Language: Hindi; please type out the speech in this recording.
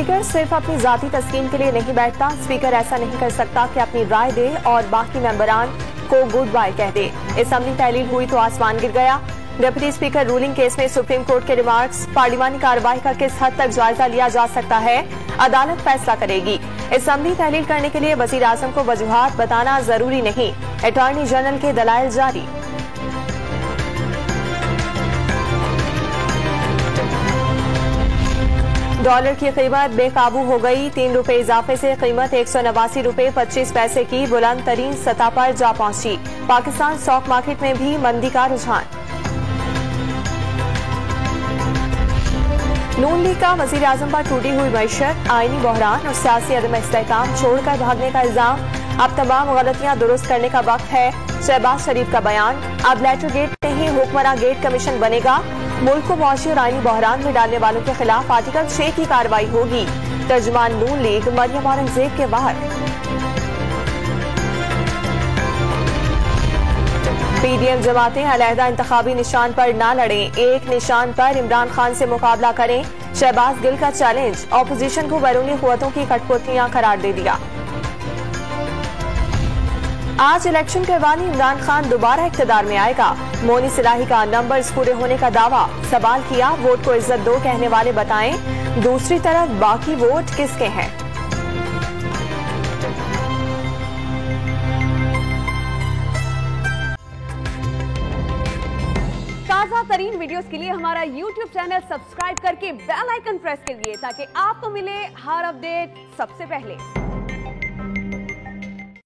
स्पीकर सिर्फ अपनी जाती तस्कीन के लिए नहीं बैठता। स्पीकर ऐसा नहीं कर सकता कि अपनी राय दे और बाकी मेंबरान को गुड बाय कह दे। असेंबली तहलील हुई तो आसमान गिर गया। डिप्टी स्पीकर रूलिंग केस में सुप्रीम कोर्ट के रिमार्क्स, पार्लिमानी कार्रवाई का किस हद तक जायजा लिया जा सकता है, अदालत फैसला करेगी। असेंबली तहलील करने के लिए वजीर आजम को वजूहात बताना जरूरी नहीं, अटॉर्नी जनरल के दलाइल जारी। डॉलर की कीमत बेकाबू हो गई। 3 रुपए इजाफे से कीमत 189 रुपए 25 पैसे की बुलंद तरीन सतह पर जा पहुंची। पाकिस्तान स्टॉक मार्केट में भी मंदी का रुझान। नून लीग का वजीर आजम पर टूटी हुई मैशत, आईनी बहरान और सियासी अदम इस्तेहकाम छोड़कर भागने का इल्जाम। अब तमाम गलतियां दुरुस्त करने का वक्त है। शहबाज शरीफ का बयान, अब लेटर गेट नहीं हुक्मरान गेट कमीशन बनेगा। मुल्क को मुआशी और आईनी बहरान में डालने वालों के खिलाफ आर्टिकल 6 की कार्रवाई होगी। तर्जुमान नून लीग मरियम औरंगजेब के बाहर। पीडीएम जमातें अलहदा इंतखाबी निशान पर न लड़ें, एक निशान पर इमरान खान से मुकाबला करें। शहबाज गिल का चैलेंज, ऑपोजिशन को बैरूनी कुव्वतों की कठपुतलियां करार दे दिया। आज इलेक्शन करवानी इमरान खान दोबारा इख्तिदार में आएगा। मोनी सिलाही का नंबर्स पूरे होने का दावा। सवाल किया, वोट को इज्जत दो कहने वाले बताएं, दूसरी तरफ बाकी वोट किसके हैं। ताज़ा तरीन वीडियोस के लिए हमारा YouTube चैनल सब्सक्राइब करके बेल आइकन प्रेस कीजिए ताकि आपको मिले हर अपडेट सबसे पहले।